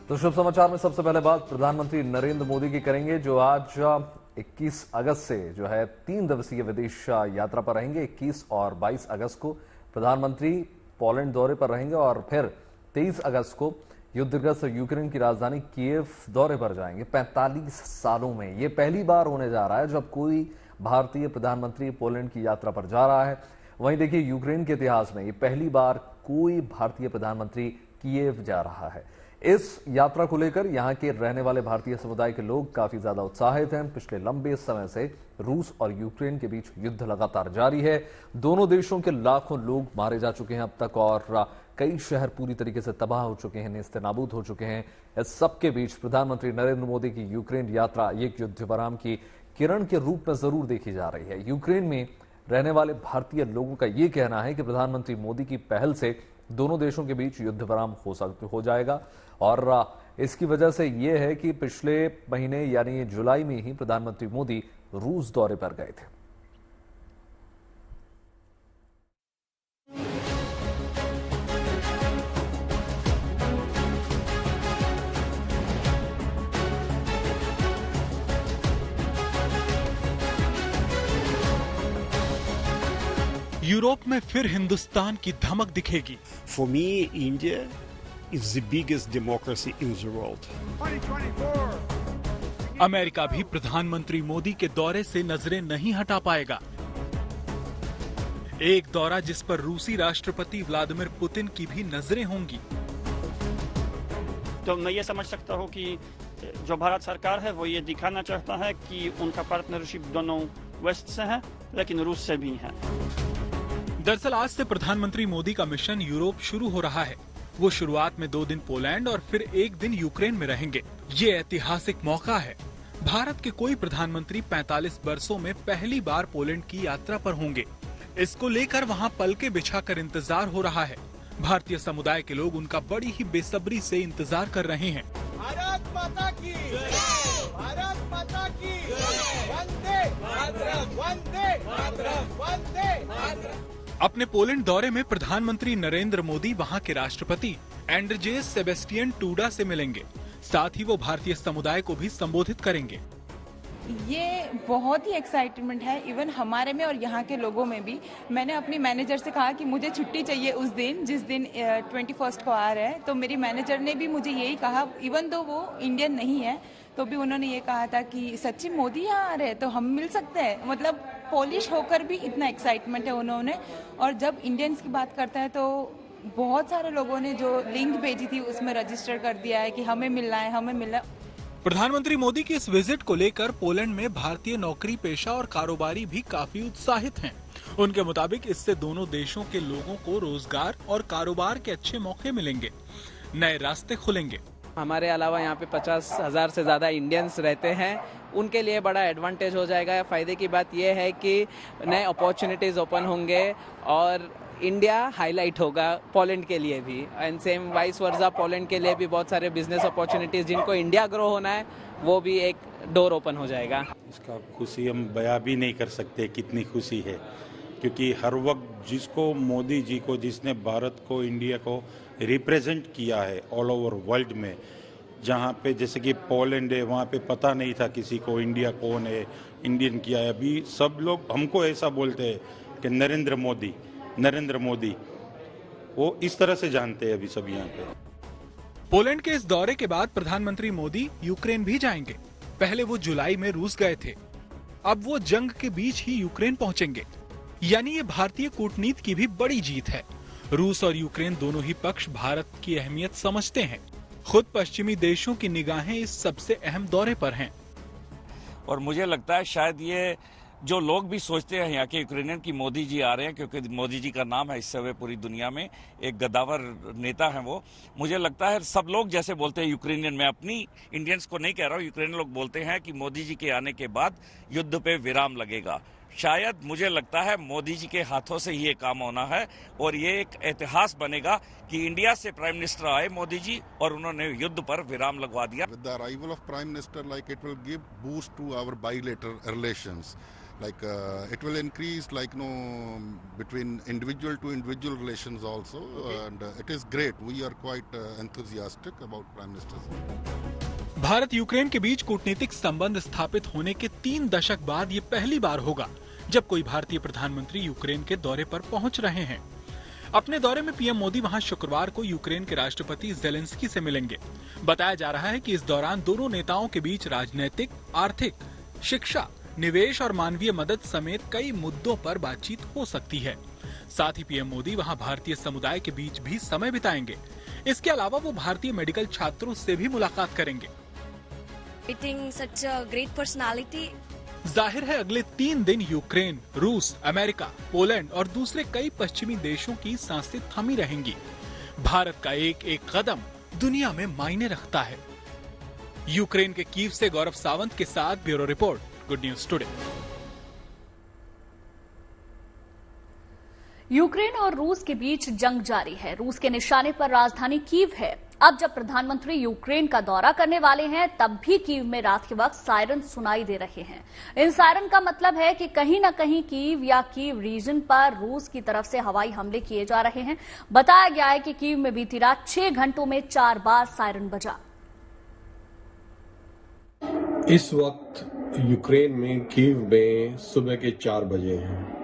तो शुभ समाचार में सबसे पहले बात प्रधानमंत्री नरेंद्र मोदी की करेंगे, जो आज 21 अगस्त से जो है 3 दिवसीय विदेश यात्रा पर रहेंगे। 21 और 22 अगस्त को प्रधानमंत्री पोलैंड दौरे पर रहेंगे और फिर 23 अगस्त को युद्धग्रस्त यूक्रेन की राजधानी कीव दौरे पर जाएंगे। 45 सालों में ये पहली बार होने जा रहा है जब कोई भारतीय प्रधानमंत्री पोलैंड की यात्रा पर जा रहा है। वहीं देखिए, यूक्रेन के इतिहास में ये पहली बार कोई भारतीय प्रधानमंत्री कीव जा रहा है। इस यात्रा को लेकर यहां के रहने वाले भारतीय समुदाय के लोग काफी ज्यादा उत्साहित हैं। पिछले लंबे समय से रूस और यूक्रेन के बीच युद्ध लगातार जारी है। दोनों देशों के लाखों लोग मारे जा चुके हैं अब तक और कई शहर पूरी तरीके से तबाह हो चुके हैं, नेस्तनाबूद हो चुके हैं। इस सबके बीच प्रधानमंत्री नरेंद्र मोदी की यूक्रेन यात्रा एक युद्ध विराम की किरण के रूप में जरूर देखी जा रही है। यूक्रेन में रहने वाले भारतीय लोगों का यह कहना है कि प्रधानमंत्री मोदी की पहल से दोनों देशों के बीच युद्ध विराम हो जाएगा और इसकी वजह से यह है कि पिछले महीने यानी जुलाई में ही प्रधानमंत्री मोदी रूस दौरे पर गए थे। यूरोप में फिर हिंदुस्तान की धमक दिखेगी। For me, India is the biggest democracy in the world. America भी प्रधानमंत्री मोदी के दौरे से नजरें नहीं हटा पाएगा। एक दौरा जिस पर रूसी राष्ट्रपति व्लादिमीर पुतिन की भी नजरें होंगी। तो मैं ये समझ सकता हूँ कि जो भारत सरकार है वो ये दिखाना चाहता है कि उनका पार्टनरशिप दोनों वेस्ट से है, लेकिन रूस से भी है। दरअसल आज से प्रधानमंत्री मोदी का मिशन यूरोप शुरू हो रहा है। वो शुरुआत में 2 दिन पोलैंड और फिर 1 दिन यूक्रेन में रहेंगे। ये ऐतिहासिक मौका है। भारत के कोई प्रधानमंत्री 45 वर्षों में पहली बार पोलैंड की यात्रा पर होंगे। इसको लेकर वहाँ पलके बिछाकर इंतजार हो रहा है। भारतीय समुदाय के लोग उनका बड़ी ही बेसब्री से इंतजार कर रहे हैं। भारत माता की जय! भारत माता की जय! वंदे मातरम! वंदे मातरम! वंदे मातरम! अपने पोलैंड दौरे में प्रधानमंत्री नरेंद्र मोदी वहां के राष्ट्रपति एंड्रजेस सेबेस्टियन टूडा से मिलेंगे। साथ ही वो भारतीय समुदाय को भी संबोधित करेंगे। ये बहुत ही एक्साइटमेंट है, इवन हमारे में और यहाँ के लोगों में भी। मैंने अपनी मैनेजर से कहा कि मुझे छुट्टी चाहिए उस दिन जिस दिन 21 को आ रहे हैं, तो मेरी मैनेजर ने भी मुझे यही कहा। इवन दो वो इंडियन नहीं है तो भी उन्होंने ये कहा था कि सच्ची मोदी यहाँ आ रहे हैं तो हम मिल सकते हैं। मतलब पोलिश होकर भी इतना एक्साइटमेंट है उन्होंने। और जब इंडियंस की बात करता है तो बहुत सारे लोगों ने जो लिंक भेजी थी उसमें रजिस्टर कर दिया है कि हमें मिलना है, हमें मिलना है। प्रधानमंत्री मोदी की इस विजिट को लेकर पोलैंड में भारतीय नौकरी पेशा और कारोबारी भी काफी उत्साहित हैं। उनके मुताबिक इससे दोनों देशों के लोगों को रोजगार और कारोबार के अच्छे मौके मिलेंगे, नए रास्ते खुलेंगे। हमारे अलावा यहाँ पे 50,000 से ज्यादा इंडियंस रहते हैं, उनके लिए बड़ा एडवांटेज हो जाएगा। फायदे की बात यह है कि नए अपॉर्चुनिटीज ओपन होंगे और इंडिया हाईलाइट होगा पोलैंड के लिए भी, and same vice versa Poland के लिए भी बहुत सारे बिजनेस अपॉर्चुनिटीज जिनको इंडिया ग्रो होना है वो भी एक डोर ओपन हो जाएगा। इसका खुशी हम बयां भी नहीं कर सकते कितनी खुशी है, क्योंकि हर वक्त जिसको मोदी जी को, जिसने भारत को, इंडिया को रिप्रेजेंट किया है ऑल ओवर वर्ल्ड में, जहाँ पे जैसे कि पोलैंड है वहाँ पे पता नहीं था किसी को इंडिया कौन है, इंडियन क्या है। अभी सब लोग हमको ऐसा बोलते हैं कि नरेंद्र मोदी, वो इस तरह से जानते हैं अभी सब यहाँ पे। पोलैंड के इस दौरे के बाद प्रधानमंत्री मोदी यूक्रेन भी जाएंगे। पहले वो जुलाई में रूस गए थे, अब वो जंग के बीच ही यूक्रेन पहुंचेंगे। यानी ये भारतीय कूटनीति की भी बड़ी जीत है। रूस और यूक्रेन दोनों ही पक्ष भारत की अहमियत समझते हैं। खुद पश्चिमी देशों की निगाहें इस सबसे अहम दौरे पर हैं। और मुझे लगता है शायद ये जो लोग भी सोचते हैं यहाँ के यूक्रेनियन की मोदी जी आ रहे हैं, क्योंकि मोदी जी का नाम है इससे हुए पूरी दुनिया में एक गद्दावर नेता है वो। मुझे लगता है सब लोग जैसे बोलते हैं यूक्रेनियन, मैं अपनी इंडियंस को नहीं कह रहा हूँ, यूक्रेनियन लोग बोलते हैं कि मोदी जी के आने के बाद युद्ध पे विराम लगेगा। शायद मुझे लगता है मोदी जी के हाथों से ही ये काम होना है और ये एक इतिहास बनेगा कि इंडिया से प्राइम मिनिस्टर आए मोदी जी और उन्होंने युद्ध पर विराम लगवा दिया। With the arrival of Prime Minister, like it will give boost to our bilateral relations. Like it will increase, like between individual to individual relations also, and it is great. We are quite enthusiastic about Prime Minister's. Bharat Ukraine के बीच कूटनीतिक संबंध स्थापित होने के 3 दशक बाद ये पहली बार होगा जब कोई भारतीय प्रधानमंत्री यूक्रेन के दौरे पर पहुंच रहे हैं। अपने दौरे में पीएम मोदी वहां शुक्रवार को यूक्रेन के राष्ट्रपति जेलेंस्की से मिलेंगे। बताया जा रहा है कि इस दौरान दोनों नेताओं के बीच राजनीतिक, आर्थिक, शिक्षा, निवेश और मानवीय मदद समेत कई मुद्दों पर बातचीत हो सकती है। साथ ही पीएम मोदी वहां भारतीय समुदाय के बीच भी समय बिताएंगे। इसके अलावा वो भारतीय मेडिकल छात्रों से भी मुलाकात करेंगे। जाहिर है अगले 3 दिन यूक्रेन, रूस, अमेरिका, पोलैंड और दूसरे कई पश्चिमी देशों की सांसें थमी रहेंगी। भारत का एक एक कदम दुनिया में मायने रखता है। यूक्रेन के कीव से गौरव सावंत के साथ bureau report, good news today. Ukraine और रूस के बीच जंग जारी है। रूस के निशाने पर राजधानी कीव है। अब जब प्रधानमंत्री यूक्रेन का दौरा करने वाले हैं, तब भी कीव में रात के वक्त सायरन सुनाई दे रहे हैं। इन सायरन का मतलब है कि कहीं न कहीं कीव या कीव रीजन पर रूस की तरफ से हवाई हमले किए जा रहे हैं। बताया गया है कि कीव में बीती रात 6 घंटों में 4 बार सायरन बजा। इस वक्त यूक्रेन में कीव में सुबह के 4 बजे हैं।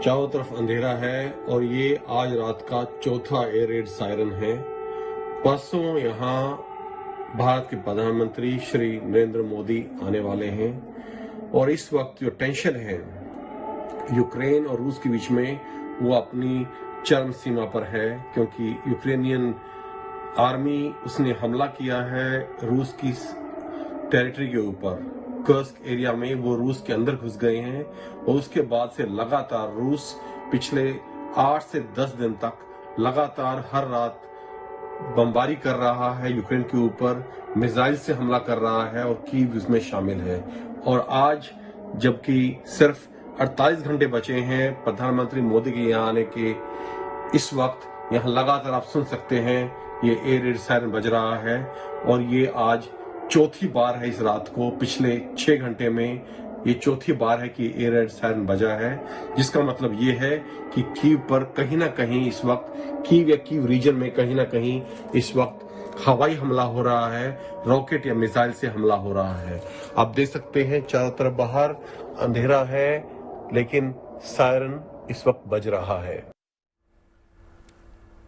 चारों तरफ अंधेरा है और ये आज रात का चौथा एयर रेड सायरन है। परसों यहाँ भारत के प्रधानमंत्री श्री नरेंद्र मोदी आने वाले हैं और इस वक्त जो टेंशन है यूक्रेन और रूस के बीच में, वो अपनी चरम सीमा पर है, क्योंकि यूक्रेनियन आर्मी उसने हमला किया है रूस की टेरिटरी के ऊपर। कर्स्क एरिया में वो रूस के अंदर घुस गए हैं और उसके बाद से लगातार रूस पिछले 8 से 10 दिन तक लगातार हर रात बमबारी कर रहा है यूक्रेन के ऊपर, मिसाइल से हमला कर रहा है और कीव इसमें शामिल है। और आज जबकि सिर्फ 48 घंटे बचे हैं प्रधानमंत्री मोदी के यहाँ आने के, इस वक्त यहाँ लगातार आप सुन सकते हैं ये एयर रेड सायरन बज रहा है और ये आज चौथी बार है इस रात को। पिछले 6 घंटे में ये चौथी बार है कि एयर रेड सायरन बजा है, जिसका मतलब ये है कि कीव पर कहीं ना कहीं इस वक्त, कीव या कीव रीजन में कहीं ना कहीं इस वक्त हवाई हमला हो रहा है, रॉकेट या मिसाइल से हमला हो रहा है। आप देख सकते हैं चारों तरफ बाहर अंधेरा है, लेकिन सायरन इस वक्त बज रहा है।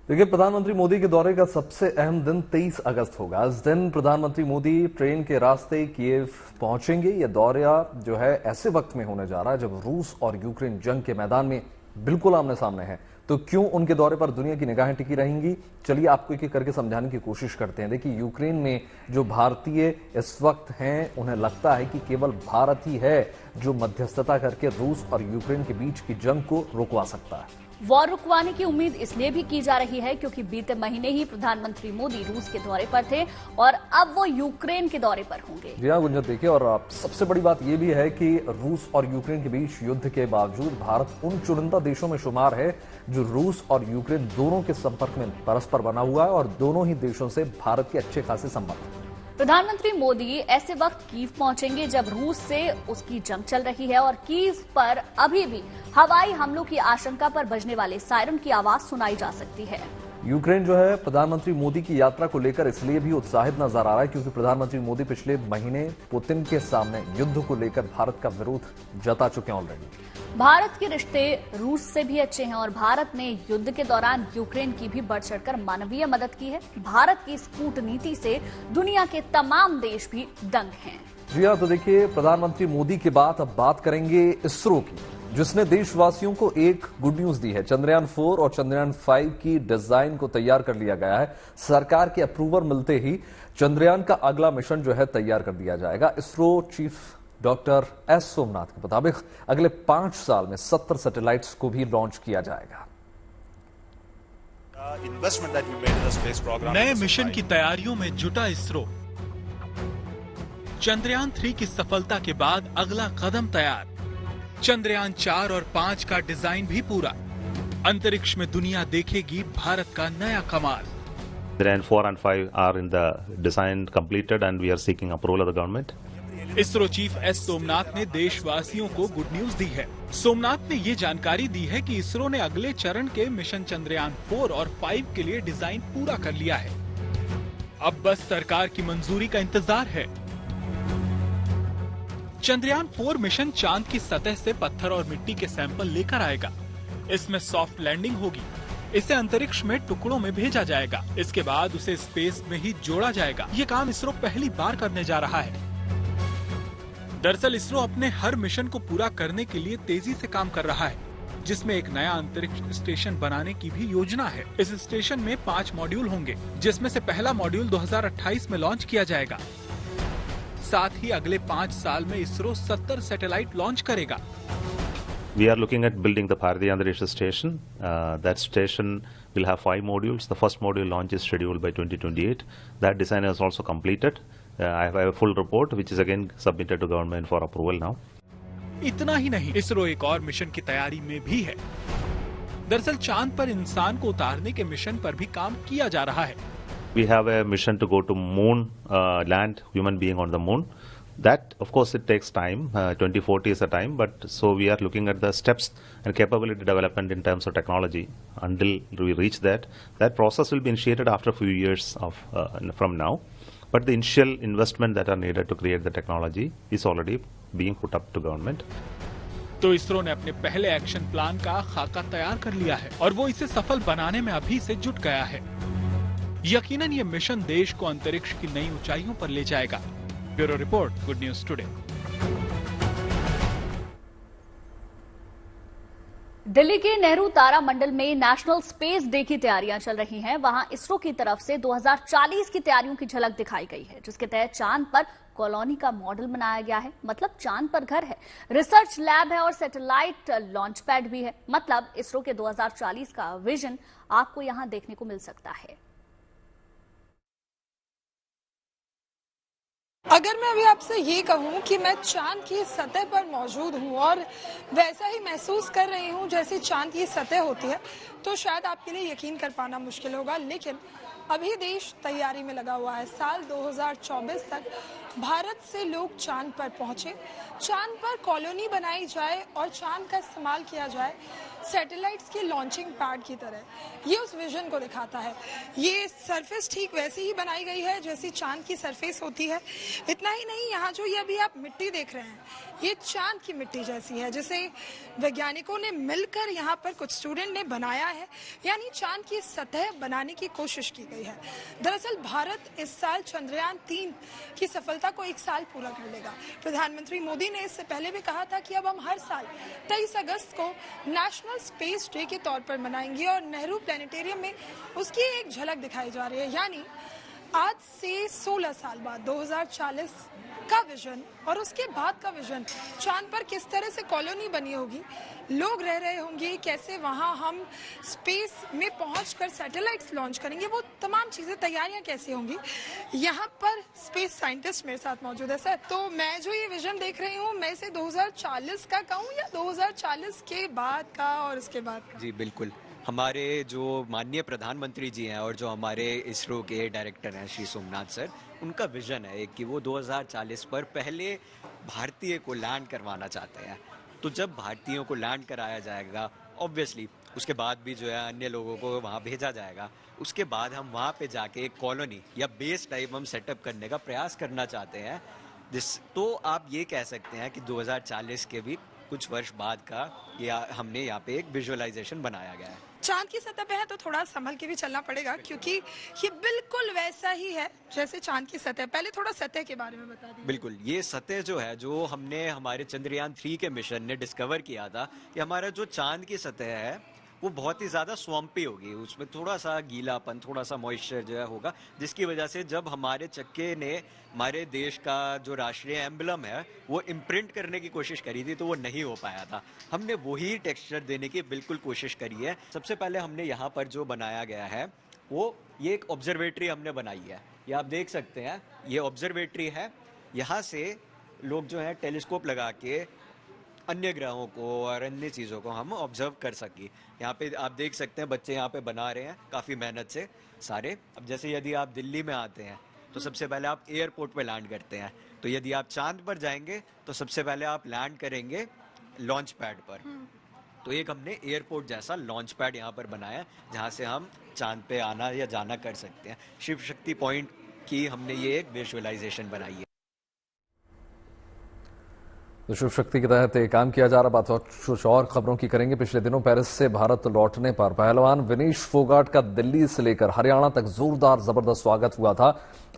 देखिए, प्रधानमंत्री मोदी के दौरे का सबसे अहम दिन 23 अगस्त होगा। इस दिन प्रधानमंत्री मोदी ट्रेन के रास्ते कीव पहुंचेंगे। यह दौरा जो है ऐसे वक्त में होने जा रहा है जब रूस और यूक्रेन जंग के मैदान में बिल्कुल आमने सामने है। तो क्यों उनके दौरे पर दुनिया की निगाहें टिकी रहेंगी? चलिए आपको एक एक करके समझाने की कोशिश करते हैं। देखिए, यूक्रेन में जो भारतीय इस वक्त हैं, उन्हें लगता है कि केवल भारत ही है जो मध्यस्थता करके रूस और यूक्रेन के बीच की जंग को रुकवा सकता है। वॉर रुकवाने की उम्मीद इसलिए भी की जा रही है क्योंकि बीते महीने ही प्रधानमंत्री मोदी रूस के दौरे पर थे और अब वो यूक्रेन के दौरे पर होंगे। जी हाँ गुंजन, देखिए, और सबसे बड़ी बात यह भी है कि रूस और यूक्रेन के बीच युद्ध के बावजूद भारत उन चुनिंदा देशों में शुमार है जो रूस और यूक्रेन दोनों के संपर्क में परस्पर बना हुआ है और दोनों ही देशों से भारत के अच्छे खासे संबंध। प्रधानमंत्री मोदी ऐसे वक्त कीव पहुंचेंगे जब रूस से उसकी जंग चल रही है और कीव पर अभी भी हवाई हमलों की आशंका पर बजने वाले सायरन की आवाज सुनाई जा सकती है। यूक्रेन जो है प्रधानमंत्री मोदी की यात्रा को लेकर इसलिए भी उत्साहित नजर आ रहा है क्योंकि प्रधानमंत्री मोदी पिछले महीने पुतिन के सामने युद्ध को लेकर भारत का विरोध जता चुके हैं ऑलरेडी। भारत के रिश्ते रूस से भी अच्छे हैं और भारत ने युद्ध के दौरान यूक्रेन की भी बढ़ चढ़कर मानवीय मदद की है। भारत की इस कूटनीति से दुनिया के तमाम देश भी दंग हैं। जी हाँ, तो देखिए, प्रधानमंत्री मोदी के बाद अब बात करेंगे इसरो की, जिसने देशवासियों को एक गुड न्यूज दी है। चंद्रयान 4 और चंद्रयान 5 की डिजाइन को तैयार कर लिया गया है। सरकार के अप्रूवल मिलते ही चंद्रयान का अगला मिशन जो है तैयार कर दिया जाएगा। ISRO chief doctor S Somnath के मुताबिक अगले 5 साल में 70 सैटेलाइट्स को भी लॉन्च किया जाएगा। नए मिशन की तैयारियों में जुटा इसरो। चंद्रयान 3 की सफलता के बाद अगला कदम तैयार। चंद्रयान 4 और 5 का डिजाइन भी पूरा। अंतरिक्ष में दुनिया देखेगी भारत का नया कमाल। Chandrayaan 4 and 5 are in the design completed and we are seeking approval of the government. ISRO chief S Somnath ने देशवासियों को गुड न्यूज दी है। सोमनाथ ने ये जानकारी दी है कि इसरो ने अगले चरण के मिशन चंद्रयान 4 और 5 के लिए डिजाइन पूरा कर लिया है। अब बस सरकार की मंजूरी का इंतजार है। चंद्रयान 4 मिशन चांद की सतह से पत्थर और मिट्टी के सैंपल लेकर आएगा। इसमें सॉफ्ट लैंडिंग होगी। इसे अंतरिक्ष में टुकड़ों में भेजा जाएगा। इसके बाद उसे स्पेस में ही जोड़ा जाएगा। ये काम इसरो पहली बार करने जा रहा है। दरअसल इसरो अपने हर मिशन को पूरा करने के लिए तेजी से काम कर रहा है, जिसमें एक नया अंतरिक्ष स्टेशन बनाने की भी योजना है। इस स्टेशन में 5 मॉड्यूल होंगे, जिसमें से पहला मॉड्यूल 2028 में लॉन्च किया जाएगा। साथ ही अगले 5 साल में इसरो 70 सैटेलाइट लॉन्च करेगा। We are looking at building the Bharatiya Antariksha Station. That station will have 5 modules. The first module launch is scheduled by 2028. That design is also completed. I have a full report which is again submitted to government for approval now. इतना ही नहीं, इसरो एक और mission की तैयारी में भी है। दरअसल चांद पर इंसान को उतारने के मिशन पर भी काम किया जा रहा है। We have a mission to go to moon, land human being on the moon. That, of course, it takes time. 2040 is a time, but so we are looking at the steps and capability development in terms of technology until we reach that. That process will be initiated after a few years from now. But the initial investment that are needed to create the technology is already being put up to government. तो इसरो ने अपने पहले action plan का खाका तैयार कर लिया है और वो इसे सफल बनाने में अभी से जुट गया है। यकीनन ये मिशन देश को अंतरिक्ष की नई ऊंचाइयों पर ले जाएगा। Bureau report, good news today. Delhi के नेहरू तारा मंडल में नेशनल स्पेस डे की तैयारियां चल रही हैं। वहां इसरो की तरफ से 2040 की तैयारियों की झलक दिखाई गई है, जिसके तहत चांद पर कॉलोनी का मॉडल बनाया गया है। मतलब चांद पर घर है, रिसर्च लैब है और सैटेलाइट लॉन्च पैड भी है। मतलब इसरो के 2040 का विजन आपको यहां देखने को मिल सकता है। अगर मैं अभी आपसे ये कहूँ कि मैं चांद की सतह पर मौजूद हूँ और वैसा ही महसूस कर रही हूँ जैसे चांद की सतह होती है, तो शायद आपके लिए यकीन कर पाना मुश्किल होगा। लेकिन अभी देश तैयारी में लगा हुआ है। साल 2024 तक भारत से लोग चांद पर पहुंचे, चांद पर कॉलोनी बनाई जाए और चांद का इस्तेमाल किया जाए सैटेलाइट्स के लॉन्चिंग पैड की तरह। ये उस विजन को दिखाता है। ये सरफेस ठीक वैसी ही बनाई गई है जैसी चांद की सरफेस होती है। इतना ही नहीं, यहाँ जो ये अभी आप मिट्टी देख रहे हैं, ये चांद की मिट्टी जैसी है, जिसे वैज्ञानिकों ने मिलकर यहाँ पर कुछ स्टूडेंट ने बनाया है। यानी चांद की सतह बनाने की कोशिश की गई है। दरअसल भारत इस साल चंद्रयान 3 की सफलता को 1 साल पूरा कर लेगा। प्रधानमंत्री मोदी ने इससे पहले भी कहा था कि अब हम हर साल 23 अगस्त को नेशनल स्पेस डे के तौर पर मनाएंगे और नेहरू प्लेनेटेरियम में उसकी एक झलक दिखाई जा रही है। यानी आज से 16 साल बाद 2040 का विजन और उसके बाद का विजन, चांद पर किस तरह से कॉलोनी बनी होगी, लोग रह रहे होंगे, कैसे वहां हम स्पेस में पहुंचकर सैटेलाइट्स लॉन्च करेंगे, वो तमाम चीजें, तैयारियां कैसी होंगी। यहाँ पर स्पेस साइंटिस्ट मेरे साथ मौजूद है। सर, तो मैं जो ये विजन देख रही हूँ, मैं इसे 2040 का कहूँ या 2040 के बाद का और उसके बाद का? जी बिल्कुल, हमारे जो माननीय प्रधानमंत्री जी हैं और जो हमारे इसरो के डायरेक्टर हैं श्री सोमनाथ सर, उनका विजन है कि वो 2040 पर पहले भारतीय को लैंड करवाना चाहते हैं। तो जब भारतीयों को लैंड कराया जाएगा, ऑब्वियसली उसके बाद भी जो है अन्य लोगों को वहाँ भेजा जाएगा। उसके बाद हम वहाँ पे जाके एक कॉलोनी या बेस टाइप हम सेटअप करने का प्रयास करना चाहते हैं। तो आप ये कह सकते हैं कि 2040 के भी कुछ वर्ष बाद का हमने यहाँ पे एक विजुअलाइजेशन बनाया गया है। चांद की सतह पे है तो थोड़ा संभल के भी चलना पड़ेगा, क्योंकि ये बिल्कुल वैसा ही है जैसे चांद की सतह। पहले थोड़ा सतह के बारे में बता दीजिए। बिल्कुल, ये सतह जो है, जो हमने हमारे चंद्रयान 3 के मिशन ने डिस्कवर किया था कि हमारा जो चांद की सतह है वो बहुत ही ज़्यादा स्वम्पी होगी। उसमें थोड़ा सा गीलापन, थोड़ा सा मॉइस्चर जो है होगा, जिसकी वजह से जब हमारे चक्के ने हमारे देश का जो राष्ट्रीय एम्बलम है वो इम्प्रिंट करने की कोशिश करी थी, तो वो नहीं हो पाया था। हमने वही टेक्सचर देने की बिल्कुल कोशिश करी है। सबसे पहले हमने यहाँ पर जो बनाया गया है वो ये एक ऑब्जर्वेटरी हमने बनाई है। ये आप देख सकते हैं, ये ऑब्जर्वेटरी है। यहाँ से लोग जो है टेलीस्कोप लगा के अन्य ग्रहों को और अन्य चीज़ों को हम ऑब्जर्व कर सकें। यहाँ पे आप देख सकते हैं बच्चे यहाँ पे बना रहे हैं काफ़ी मेहनत से सारे। अब जैसे यदि आप दिल्ली में आते हैं तो सबसे पहले आप एयरपोर्ट पे लैंड करते हैं। तो यदि आप चांद पर जाएंगे तो सबसे पहले आप लैंड करेंगे लॉन्च पैड पर। तो एक हमने एयरपोर्ट जैसा लॉन्च पैड यहाँ पर बनाया जहाँ से हम चांद पे आना या जाना कर सकते हैं। शिव शक्ति पॉइंट की हमने ये एक विजुअलाइजेशन बनाई है। तो शिव शक्ति के तहत काम किया जा रहा। बात कुछ और खबरों की करेंगे। पिछले दिनों पेरिस से भारत लौटने पर पहलवान विनेश फोगाट का दिल्ली से लेकर हरियाणा तक जोरदार जबरदस्त स्वागत हुआ था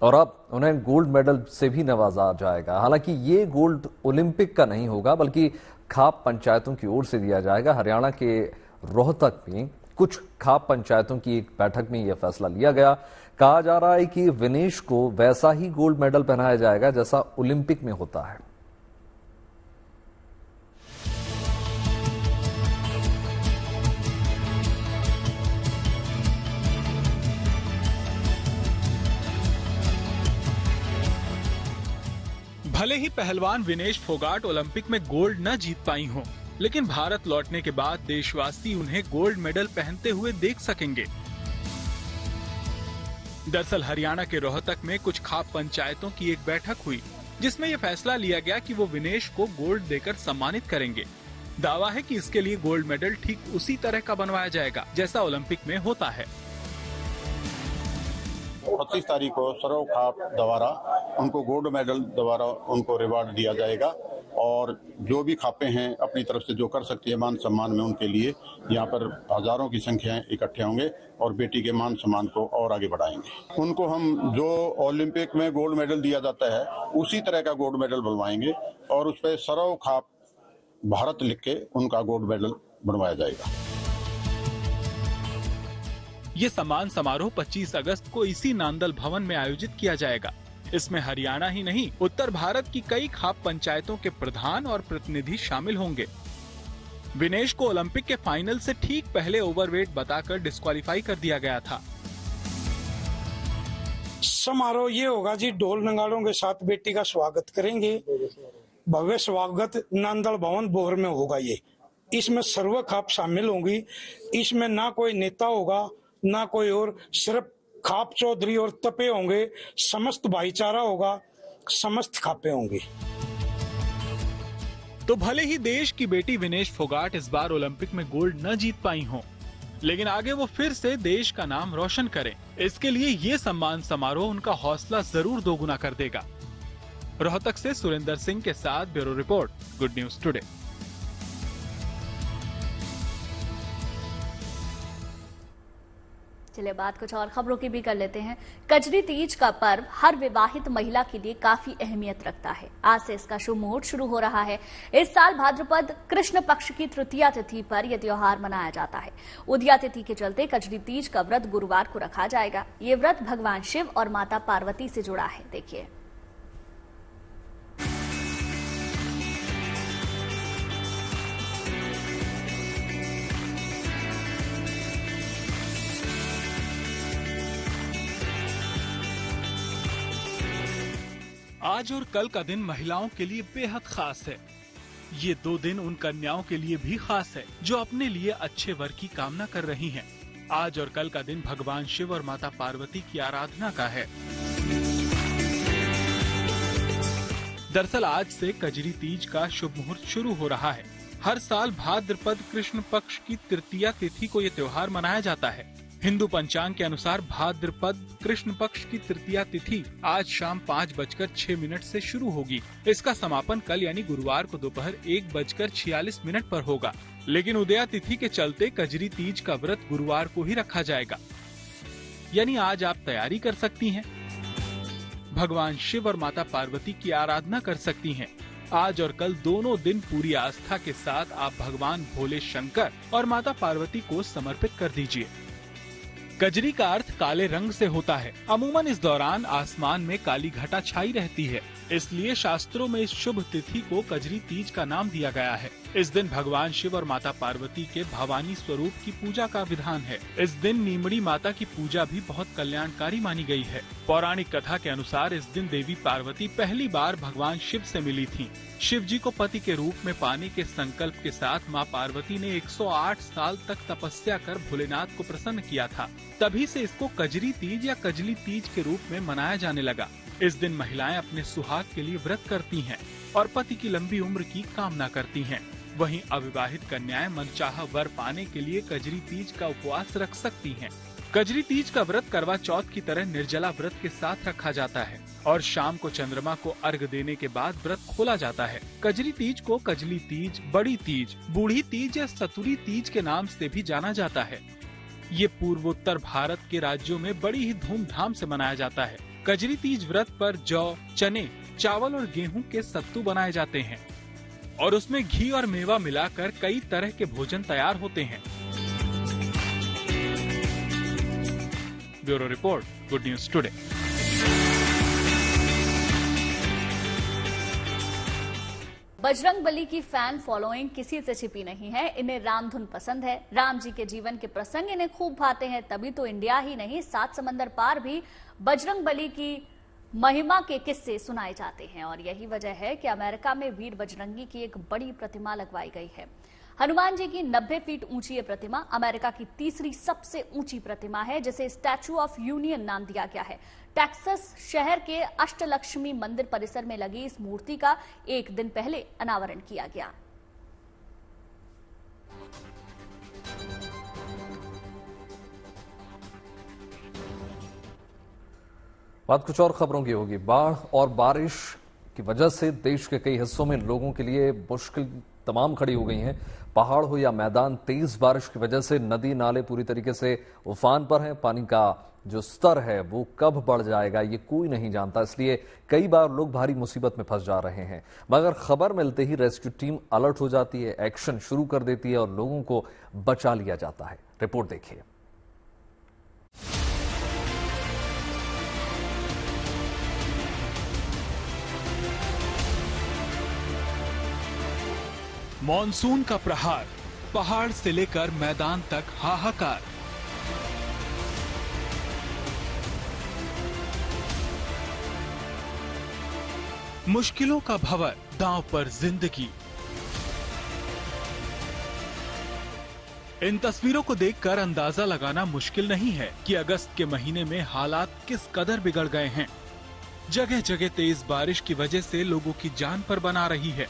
और अब उन्हें गोल्ड मेडल से भी नवाजा जाएगा। हालांकि ये गोल्ड ओलंपिक का नहीं होगा बल्कि खाप पंचायतों की ओर से दिया जाएगा। हरियाणा के रोहतक में कुछ खाप पंचायतों की एक बैठक में यह फैसला लिया गया। कहा जा रहा है कि विनेश को वैसा ही गोल्ड मेडल पहनाया जाएगा जैसा ओलंपिक में होता है। भले ही पहलवान विनेश फोगाट ओलंपिक में गोल्ड न जीत पाई हों, लेकिन भारत लौटने के बाद देशवासी उन्हें गोल्ड मेडल पहनते हुए देख सकेंगे। दरअसल हरियाणा के रोहतक में कुछ खाप पंचायतों की एक बैठक हुई जिसमें यह फैसला लिया गया कि वो विनेश को गोल्ड देकर सम्मानित करेंगे। दावा है कि इसके लिए गोल्ड मेडल ठीक उसी तरह का बनवाया जाएगा जैसा ओलंपिक में होता है। 25 तारीख को सरव खाप द्वारा उनको गोल्ड मेडल द्वारा उनको रिवार्ड दिया जाएगा और जो भी खापें हैं अपनी तरफ से जो कर सकती है मान सम्मान में उनके लिए यहाँ पर हजारों की संख्या इकट्ठे होंगे और बेटी के मान सम्मान को और आगे बढ़ाएंगे। उनको हम जो ओलंपिक में गोल्ड मेडल दिया जाता है उसी तरह का गोल्ड मेडल बनवाएंगे और उस पर सरव खाप भारत लिख के उनका गोल्ड मेडल बनवाया जाएगा। ये सम्मान समारोह 25 अगस्त को इसी नांदल भवन में आयोजित किया जाएगा। इसमें हरियाणा ही नहीं उत्तर भारत की कई खाप पंचायतों के प्रधान और प्रतिनिधि शामिल होंगे। विनेश को ओलंपिक के फाइनल से ठीक पहले ओवरवेट बताकर डिस्क्वालीफाई कर दिया गया था। समारोह ये होगा जी, ढोल नगाड़ों के साथ बेटी का स्वागत करेंगे। भव्य स्वागत नांदल भवन बोहर में होगा। ये इसमें सर्व खाप शामिल होंगी। इसमें ना कोई नेता होगा ना कोई और, सिर्फ खाप चौधरी और तपे होंगे। समस्त भाईचारा होगा, समस्त खापे होंगी। तो भले ही देश की बेटी विनेश फोगाट इस बार ओलंपिक में गोल्ड न जीत पाई हो, लेकिन आगे वो फिर से देश का नाम रोशन करें। इसके लिए ये सम्मान समारोह उनका हौसला जरूर दोगुना कर देगा। रोहतक से सुरेंद्र सिंह के साथ bureau report, good news today. चलिए बात कुछ और खबरों की भी कर लेते हैं। कजरी तीज का पर्व हर विवाहित महिला के लिए काफी अहमियत रखता है। आज से इसका शुभ मुहूर्त शुरू हो रहा है। इस साल भाद्रपद कृष्ण पक्ष की तृतीया तिथि पर यह त्योहार मनाया जाता है। उदया तिथि के चलते कजरी तीज का व्रत गुरुवार को रखा जाएगा। ये व्रत भगवान शिव और माता पार्वती से जुड़ा है। देखिए, आज और कल का दिन महिलाओं के लिए बेहद खास है। ये दो दिन उन कन्याओं के लिए भी खास है जो अपने लिए अच्छे वर की कामना कर रही हैं। आज और कल का दिन भगवान शिव और माता पार्वती की आराधना का है। दरअसल आज से कजरी तीज का शुभ मुहूर्त शुरू हो रहा है। हर साल भाद्रपद कृष्ण पक्ष की तृतीया तिथि को ये त्योहार मनाया जाता है। हिंदू पंचांग के अनुसार भाद्रपद कृष्ण पक्ष की तृतीया तिथि आज शाम 5:06 से शुरू होगी। इसका समापन कल यानी गुरुवार को दोपहर 1:46 पर होगा। लेकिन उदया तिथि के चलते कजरी तीज का व्रत गुरुवार को ही रखा जाएगा। यानी आज आप तैयारी कर सकती हैं, भगवान शिव और माता पार्वती की आराधना कर सकती हैं। आज और कल दोनों दिन पूरी आस्था के साथ आप भगवान भोले शंकर और माता पार्वती को समर्पित कर दीजिए। कजरी का अर्थ काले रंग से होता है। अमूमन इस दौरान आसमान में काली घटा छाई रहती है, इसलिए शास्त्रों में इस शुभ तिथि को कजरी तीज का नाम दिया गया है। इस दिन भगवान शिव और माता पार्वती के भवानी स्वरूप की पूजा का विधान है। इस दिन नीमड़ी माता की पूजा भी बहुत कल्याणकारी मानी गई है। पौराणिक कथा के अनुसार इस दिन देवी पार्वती पहली बार भगवान शिव से मिली थीं। शिव जी को पति के रूप में पाने के संकल्प के साथ मां पार्वती ने 108 साल तक तपस्या कर भोलेनाथ को प्रसन्न किया था। तभी से इसको कजरी तीज या कजली तीज के रूप में मनाया जाने लगा। इस दिन महिलाएं अपने सुहाग के लिए व्रत करती हैं और पति की लंबी उम्र की कामना करती हैं। वहीं अविवाहित कन्याएं मनचाहा वर पाने के लिए कजरी तीज का उपवास रख सकती हैं। कजरी तीज का व्रत करवा चौथ की तरह निर्जला व्रत के साथ रखा जाता है और शाम को चंद्रमा को अर्घ देने के बाद व्रत खोला जाता है। कजरी तीज को कजली तीज, बड़ी तीज, बूढ़ी तीज या सतुरी तीज के नाम से भी जाना जाता है। ये पूर्वोत्तर भारत के राज्यों में बड़ी ही धूमधाम से मनाया जाता है। कजरी तीज व्रत पर जौ, चने, चावल और गेहूं के सत्तू बनाए जाते हैं और उसमें घी और मेवा मिलाकर कई तरह के भोजन तैयार होते हैं। Bureau report, good news today. Bajrangbali की फैन फॉलोइंग किसी से छिपी नहीं है। इन्हें रामधुन पसंद है, राम जी के जीवन के प्रसंग इन्हें खूब भाते हैं। तभी तो इंडिया ही नहीं, 7 समंदर पार भी बजरंगबली की महिमा के किस्से सुनाए जाते हैं। और यही वजह है कि अमेरिका में वीर बजरंगी की एक बड़ी प्रतिमा लगवाई गई है। हनुमान जी की 90 फीट ऊंची ये प्रतिमा अमेरिका की तीसरी सबसे ऊंची प्रतिमा है, जिसे स्टैचू ऑफ यूनियन नाम दिया गया है। टेक्सास शहर के अष्टलक्ष्मी मंदिर परिसर में लगी इस मूर्ति का एक दिन पहले अनावरण किया गया। बात कुछ और खबरों की होगी। बाढ़ और बारिश की वजह से देश के कई हिस्सों में लोगों के लिए मुश्किल तमाम खड़ी हो गई हैं। पहाड़ हो या मैदान, तेज बारिश की वजह से नदी नाले पूरी तरीके से उफान पर हैं। पानी का जो स्तर है वो कब बढ़ जाएगा ये कोई नहीं जानता, इसलिए कई बार लोग भारी मुसीबत में फंस जा रहे हैं। मगर खबर मिलते ही रेस्क्यू टीम अलर्ट हो जाती है, एक्शन शुरू कर देती है और लोगों को बचा लिया जाता है। रिपोर्ट देखिए। मॉनसून का प्रहार, पहाड़ से लेकर मैदान तक हाहाकार। मुश्किलों का भंवर, दांव पर जिंदगी। इन तस्वीरों को देखकर अंदाजा लगाना मुश्किल नहीं है कि अगस्त के महीने में हालात किस कदर बिगड़ गए हैं। जगह जगह तेज बारिश की वजह से लोगों की जान पर बना रही है।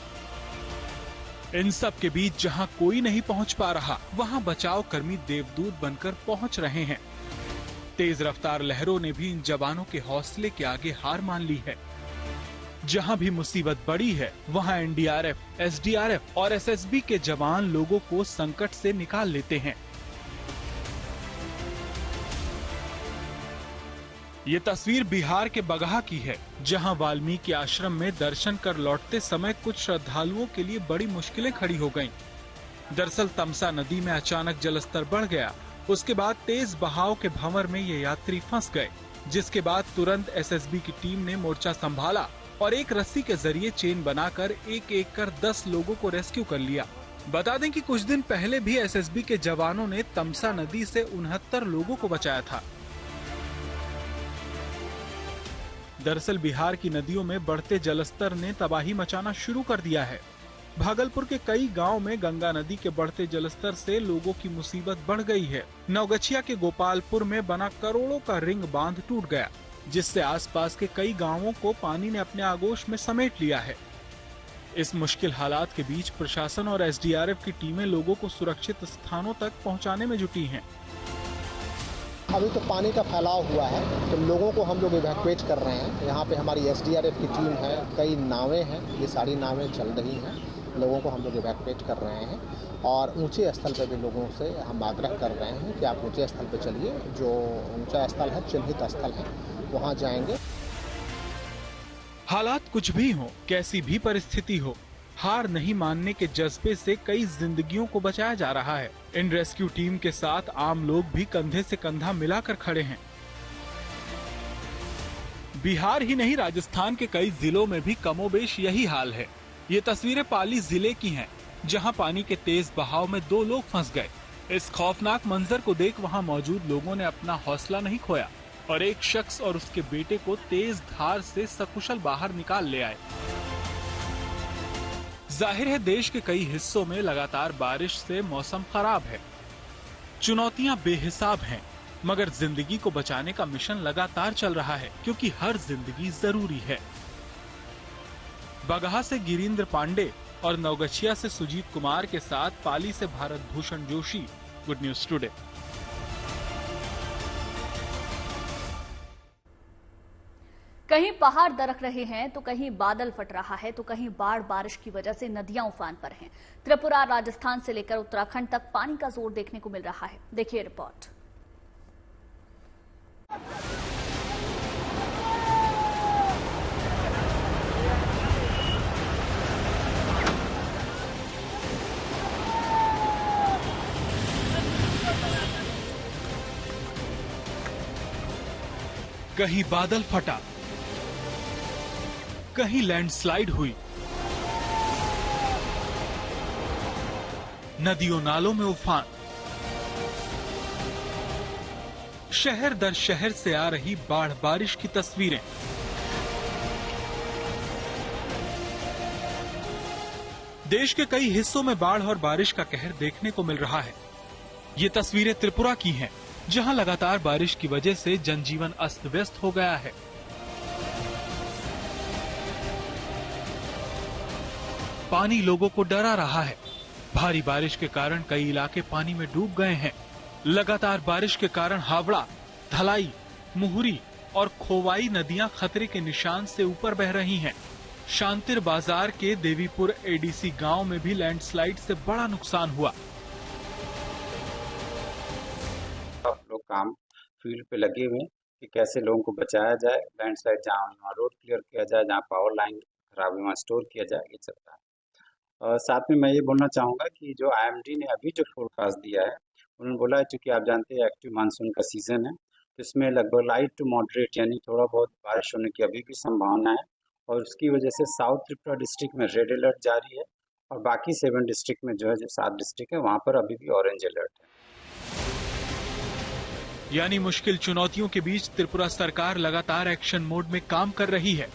इन सब के बीच जहां कोई नहीं पहुंच पा रहा, वहां बचाव कर्मी देवदूत बनकर पहुंच रहे हैं। तेज रफ्तार लहरों ने भी इन जवानों के हौसले के आगे हार मान ली है। जहां भी मुसीबत बड़ी है, वहां एनडीआरएफ, एसडीआरएफ और एसएसबी के जवान लोगों को संकट से निकाल लेते हैं। ये तस्वीर बिहार के बगहा की है, जहां वाल्मीकि आश्रम में दर्शन कर लौटते समय कुछ श्रद्धालुओं के लिए बड़ी मुश्किलें खड़ी हो गईं। दरअसल तमसा नदी में अचानक जलस्तर बढ़ गया। उसके बाद तेज बहाव के भंवर में ये यात्री फंस गए, जिसके बाद तुरंत एसएसबी की टीम ने मोर्चा संभाला और एक रस्सी के जरिए चेन बनाकर एक एक कर 10 लोगों को रेस्क्यू कर लिया। बता दें कि कुछ दिन पहले भी एसएसबी के जवानों ने तमसा नदी से 69 लोगों को बचाया था। दरअसल बिहार की नदियों में बढ़ते जलस्तर ने तबाही मचाना शुरू कर दिया है। भागलपुर के कई गांव में गंगा नदी के बढ़ते जलस्तर से लोगों की मुसीबत बढ़ गई है। नवगछिया के गोपालपुर में बना करोड़ों का रिंग बांध टूट गया, जिससे आसपास के कई गांवों को पानी ने अपने आगोश में समेट लिया है। इस मुश्किल हालात के बीच प्रशासन और एसडीआरएफ की टीमें लोगों को सुरक्षित स्थानों तक पहुंचाने में जुटी हैं। अभी तो पानी का फैलाव हुआ है, तो लोगों को हम लोग इवैक्यूएट कर रहे हैं। यहाँ पे हमारी एसडीआरएफ की टीम है, कई नावें हैं, ये सारी नावें चल रही हैं। लोगों को हम लोग इवैक्यूएट कर रहे हैं और ऊंचे स्थल पे भी लोगों से हम आग्रह कर रहे हैं कि आप ऊंचे स्थल पे चलिए। जो ऊंचा स्थल है, चिन्हित स्थल है, वहाँ जाएंगे। हालात कुछ भी हो, कैसी भी परिस्थिति हो, हार नहीं मानने के जज्बे से कई जिंदगियों को बचाया जा रहा है। इन रेस्क्यू टीम के साथ आम लोग भी कंधे से कंधा मिलाकर खड़े हैं। बिहार ही नहीं, राजस्थान के कई जिलों में भी कमोबेश यही हाल है। ये तस्वीरें पाली जिले की हैं। जहां पानी के तेज बहाव में 2 लोग फंस गए। इस खौफनाक मंजर को देख वहां मौजूद लोगों ने अपना हौसला नहीं खोया और एक शख्स और उसके बेटे को तेज धार से सकुशल बाहर निकाल ले आए। जाहिर है देश के कई हिस्सों में लगातार बारिश से मौसम खराब है, चुनौतियां बेहिसाब हैं, मगर जिंदगी को बचाने का मिशन लगातार चल रहा है क्योंकि हर जिंदगी जरूरी है। बगहा से गिरीन्द्र पांडे और नवगछिया से सुजीत कुमार के साथ पाली से Bharat Bhushan Joshi, good news today. कहीं पहाड़ दरक रहे हैं तो कहीं बादल फट रहा है तो कहीं बाढ़ बारिश की वजह से नदियां उफान पर हैं। त्रिपुरा, राजस्थान से लेकर उत्तराखंड तक पानी का जोर देखने को मिल रहा है। देखिए रिपोर्ट। कहीं बादल फटा, कहीं लैंडस्लाइड हुई, नदियों नालों में उफान, शहर दर शहर से आ रही बाढ़ बारिश की तस्वीरें। देश के कई हिस्सों में बाढ़ और बारिश का कहर देखने को मिल रहा है। ये तस्वीरें त्रिपुरा की हैं, जहां लगातार बारिश की वजह से जनजीवन अस्त व्यस्त हो गया है। पानी लोगों को डरा रहा है। भारी बारिश के कारण कई इलाके पानी में डूब गए हैं। लगातार बारिश के कारण हावड़ा, धलाई, मुहुरी और खोवाई नदियां खतरे के निशान से ऊपर बह रही हैं। शांतिर बाजार के देवीपुर एडीसी गांव में भी लैंडस्लाइड से बड़ा नुकसान हुआ। आप लोग काम फील्ड पे लगे हुए हैं कि कैसे लोगों को बचाया जाए, लैंडस्लाइड जहाँ वहाँ रोड क्लियर किया जाए, जहाँ पावर लाइन खराब है वहाँ स्टोर किया जाए, ये चल रहा है। और साथ में मैं ये बोलना चाहूँगा कि जो IMD ने अभी जो फोरकास्ट दिया है, उन्होंने बोला है चूँकि आप जानते हैं एक्टिव मानसून का सीजन है, तो इसमें लगभग लाइट टू मॉडरेट यानी थोड़ा बहुत बारिश होने की अभी भी संभावना है और उसकी वजह से साउथ त्रिपुरा डिस्ट्रिक्ट में रेड अलर्ट जारी है और बाकी 7 डिस्ट्रिक्ट में जो 7 डिस्ट्रिक्ट है वहाँ पर अभी भी ऑरेंज अलर्ट है। यानी मुश्किल चुनौतियों के बीच त्रिपुरा सरकार लगातार एक्शन मोड में काम कर रही है,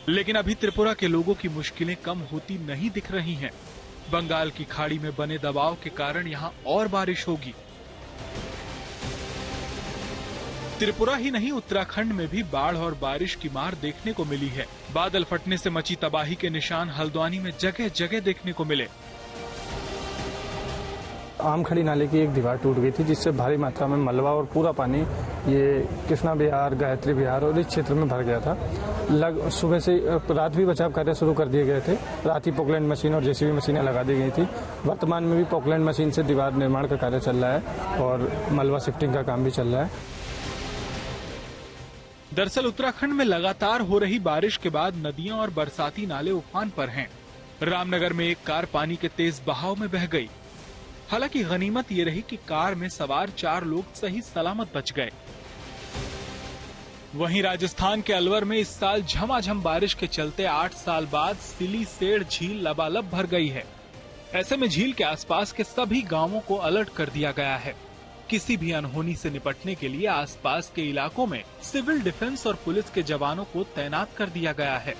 लेकिन अभी त्रिपुरा के लोगों की मुश्किलें कम होती नहीं दिख रही हैं। बंगाल की खाड़ी में बने दबाव के कारण यहां और बारिश होगी। त्रिपुरा ही नहीं, उत्तराखंड में भी बाढ़ और बारिश की मार देखने को मिली है। बादल फटने से मची तबाही के निशान हल्द्वानी में जगह जगह देखने को मिले। आमखड़ी नाले की एक दीवार टूट गई थी, जिससे भारी मात्रा में मलबा और पूरा पानी ये कृष्णा बिहार, गायत्री बिहार और इस क्षेत्र में भर गया था। सुबह से रात भी बचाव कार्य शुरू कर दिए गए थे। रात ही पोकलैंड मशीन और जेसीबी मशीनें लगा दी गई थी। वर्तमान में भी पोकलैंड मशीन से दीवार निर्माण का कार्य चल रहा है और मलबा शिफ्टिंग का काम भी चल रहा है। दरअसल उत्तराखंड में लगातार हो रही बारिश के बाद नदियां और बरसाती नाले उफान पर हैं। रामनगर में एक कार पानी के तेज बहाव में बह गई। हालांकि गनीमत ये रही कि कार में सवार 4 लोग सही सलामत बच गए। वहीं राजस्थान के अलवर में इस साल झमाझम बारिश के चलते 8 साल बाद सिली सेड़ झील लबालब भर गई है। ऐसे में झील के आसपास के सभी गांवों को अलर्ट कर दिया गया है। किसी भी अनहोनी से निपटने के लिए आसपास के इलाकों में सिविल डिफेंस और पुलिस के जवानों को तैनात कर दिया गया है।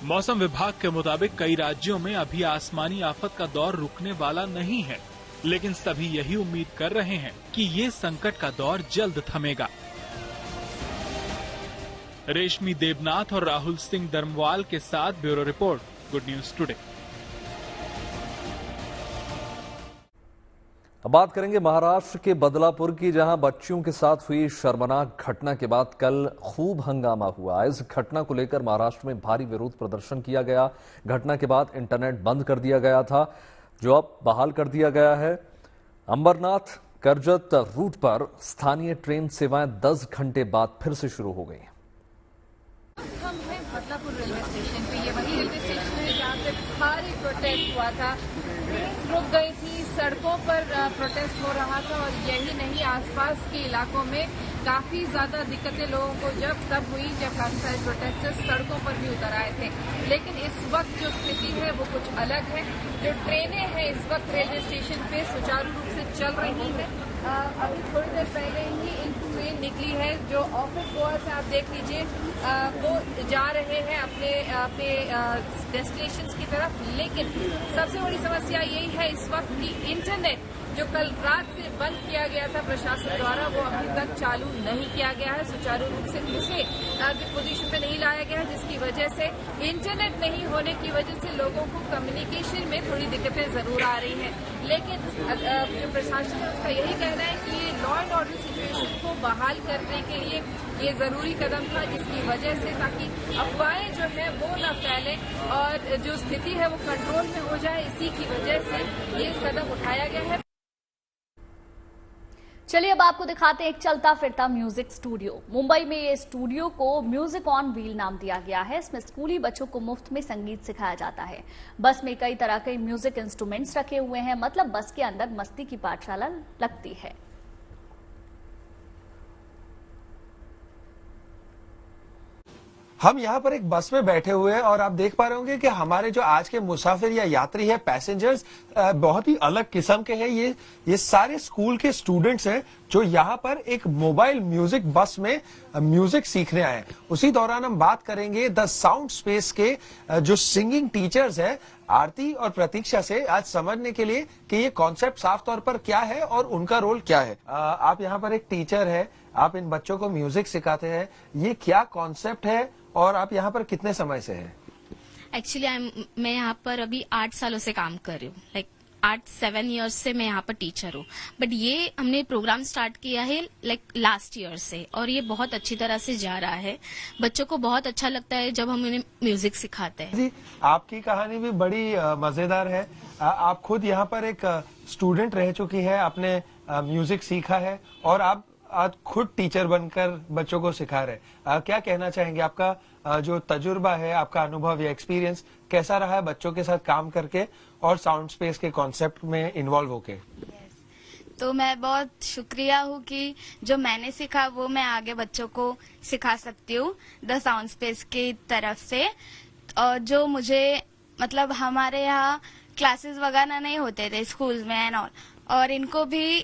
मौसम विभाग के मुताबिक कई राज्यों में अभी आसमानी आफत का दौर रुकने वाला नहीं है, लेकिन सभी यही उम्मीद कर रहे हैं कि ये संकट का दौर जल्द थमेगा। रेशमी देवनाथ और राहुल सिंह धर्मवाल के साथ bureau report, good news today. अब बात करेंगे महाराष्ट्र के बदलापुर की, जहां बच्चियों के साथ हुई शर्मनाक घटना के बाद कल खूब हंगामा हुआ। इस घटना को लेकर महाराष्ट्र में भारी विरोध प्रदर्शन किया गया। घटना के बाद इंटरनेट बंद कर दिया गया था, जो अब बहाल कर दिया गया है। अंबरनाथ करजत रूट पर स्थानीय ट्रेन सेवाएं 10 घंटे बाद फिर से शुरू हो गई। हम हैं फतेहपुर रेलवे स्टेशन पे। ये वही रेलवे स्टेशन है जहाँ पे भारी प्रोटेस्ट हुआ था, रुक गई थी, सड़कों पर प्रोटेस्ट हो रहा था और यही नहीं आसपास के इलाकों में काफी ज्यादा दिक्कतें लोगों को जब तब हुई जब काफी सारे प्रोटेस्टर्स सड़कों पर भी उतर आए थे। लेकिन इस वक्त जो स्थिति है वो कुछ अलग है। जो ट्रेनें हैं इस वक्त रेलवे स्टेशन पे सुचारू रूप से चल रही है। अभी थोड़ी देर पहले ही एक ट्रेन निकली है जो ऑफिस गोवा से आप देख लीजिए, वो जा रहे हैं अपने डेस्टिनेशंस की तरफ। लेकिन सबसे बड़ी समस्या यही है इस वक्त की इंटरनेट जो कल रात से बंद किया गया था प्रशासन द्वारा, वो अभी तक चालू नहीं किया गया है, सुचारू रूप से उसे पोजीशन पे नहीं लाया गया है, जिसकी वजह से इंटरनेट नहीं होने की वजह से लोगों को कम्युनिकेशन में थोड़ी दिक्कतें जरूर आ रही हैं। लेकिन जो प्रशासन है उसका यही कहना है कि ये लॉ एंड ऑर्डर सिचुएशन को बहाल करने के लिए ये जरूरी कदम था, जिसकी वजह से ताकि अफवाहें जो है वो न फैले और जो स्थिति है वो कंट्रोल में हो जाए, इसी की वजह से ये कदम उठाया गया है। चलिए अब आपको दिखाते हैं एक चलता फिरता म्यूजिक स्टूडियो। मुंबई में ये स्टूडियो को म्यूजिक ऑन व्हील नाम दिया गया है। इसमें स्कूली बच्चों को मुफ्त में संगीत सिखाया जाता है। बस में कई तरह के म्यूजिक इंस्ट्रूमेंट्स रखे हुए हैं, मतलब बस के अंदर मस्ती की पाठशाला लगती है। हम यहाँ पर एक बस में बैठे हुए हैं और आप देख पा रहे होंगे कि हमारे जो आज के मुसाफिर या यात्री है, पैसेंजर्स बहुत ही अलग किस्म के हैं। ये सारे स्कूल के स्टूडेंट्स हैं जो यहाँ पर एक मोबाइल म्यूजिक बस में म्यूजिक सीखने आए हैं। उसी दौरान हम बात करेंगे द साउंड स्पेस के जो सिंगिंग टीचर्स हैं आरती और प्रतीक्षा से, आज समझने के लिए कि ये कॉन्सेप्ट साफ तौर पर क्या है और उनका रोल क्या है। आप यहाँ पर एक टीचर है, आप इन बच्चों को म्यूजिक सिखाते हैं, ये क्या कॉन्सेप्ट है और आप यहाँ पर कितने समय से हैं? एक्चुअली मैं यहाँ पर अभी 8 सालों से काम कर रही हूँ, लाइक 7 ईयर्स से मैं यहाँ पर टीचर हूँ। बट ये हमने प्रोग्राम स्टार्ट किया है लाइक लास्ट ईयर से और ये बहुत अच्छी तरह से जा रहा है। बच्चों को बहुत अच्छा लगता है जब हम उन्हें म्यूजिक सिखाते हैं। जी, आपकी कहानी भी बड़ी मजेदार है। आप खुद यहाँ पर एक स्टूडेंट रह चुकी है, आपने म्यूजिक सीखा है और आप आज खुद टीचर बनकर बच्चों को सिखा रहे। क्या कहना चाहेंगे, आपका जो तजुर्बा है, आपका अनुभव या एक्सपीरियंस कैसा रहा है बच्चों के साथ काम करके और साउंड स्पेस के कॉन्सेप्ट में इन्वॉल्व होके? तो मैं बहुत शुक्रिया हूँ कि जो मैंने सीखा वो मैं आगे बच्चों को सिखा सकती हूँ द साउंड स्पेस की तरफ से। और जो मुझे मतलब हमारे यहाँ क्लासेस वगैरह नहीं होते थे स्कूल में एंड ऑल, और इनको भी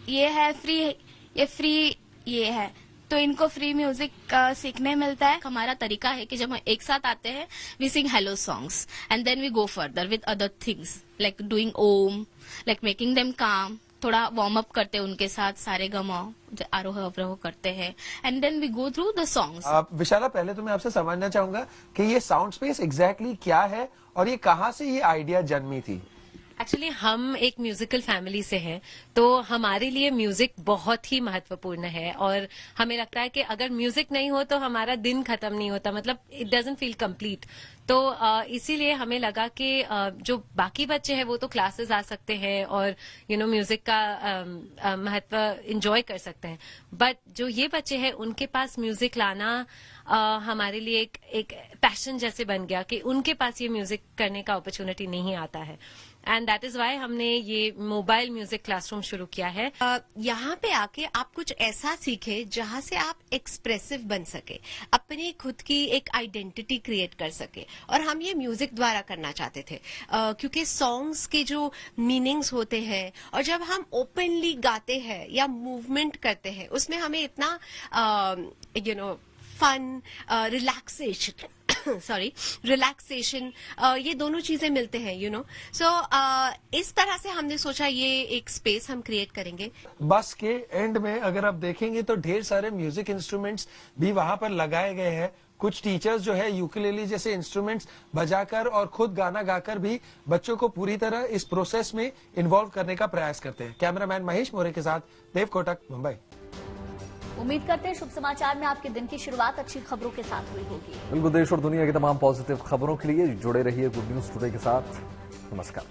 ये है फ्री ये है, तो इनको फ्री म्यूजिक सीखने मिलता है। हमारा तरीका है कि जब हम एक साथ आते हैं we sing hello songs and then we go further with other things like doing Om, like making them calm, थोड़ा वार्म अप करते हैं उनके साथ, सारे गमा आरोह अवरोह करते हैं and then we go through the songs. Vishala, पहले तो मैं आपसे समझना चाहूंगा कि ये साउंड स्पेस एग्जैक्टली क्या है और ये कहाँ से ये आइडिया जन्मी थी? एक्चुअली हम एक म्यूजिकल फैमिली से हैं, तो हमारे लिए म्यूजिक बहुत ही महत्वपूर्ण है और हमें लगता है कि अगर म्यूजिक नहीं हो तो हमारा दिन खत्म नहीं होता, मतलब इट डजंट फील कंप्लीट। तो इसीलिए हमें लगा कि जो बाकी बच्चे हैं वो तो क्लासेस आ सकते हैं और म्यूजिक का महत्व एंजॉय कर सकते हैं, बट जो ये बच्चे हैं उनके पास म्यूजिक लाना हमारे लिए एक पैशन जैसे बन गया कि उनके पास ये म्यूजिक करने का अपॉर्चुनिटी नहीं आता है एंड दैट इज वाई हमने ये मोबाइल म्यूजिक क्लासरूम शुरू किया है। यहाँ पे आके आप कुछ ऐसा सीखे जहाँ से आप एक्सप्रेसिव बन सके, अपनी खुद की एक आइडेंटिटी क्रिएट कर सके, और हम ये म्यूजिक द्वारा करना चाहते थे क्योंकि सॉन्ग्स के जो मीनिंग्स होते हैं और जब हम ओपनली गाते हैं या मूवमेंट करते हैं उसमें हमें इतना फन, रिलैक्सेशन ये दोनों चीजें मिलते हैं सो इस तरह से हमने सोचा ये एक स्पेस हम क्रिएट करेंगे। बस के एंड में अगर आप देखेंगे तो ढेर सारे म्यूजिक इंस्ट्रूमेंट्स भी वहां पर लगाए गए हैं। कुछ टीचर्स जो है यूकेलेली जैसे इंस्ट्रूमेंट्स बजाकर और खुद गाना गाकर भी बच्चों को पूरी तरह इस प्रोसेस में इन्वॉल्व करने का प्रयास करते हैं। कैमरामैन महेश मोरे के साथ देव कोटक, मुंबई। उम्मीद करते हैं शुभ समाचार में आपके दिन की शुरुआत अच्छी खबरों के साथ हुई होगी। बिल्कुल, देश और दुनिया की तमाम पॉजिटिव खबरों के लिए जुड़े रहिए गुड न्यूज टुडे के साथ। नमस्कार।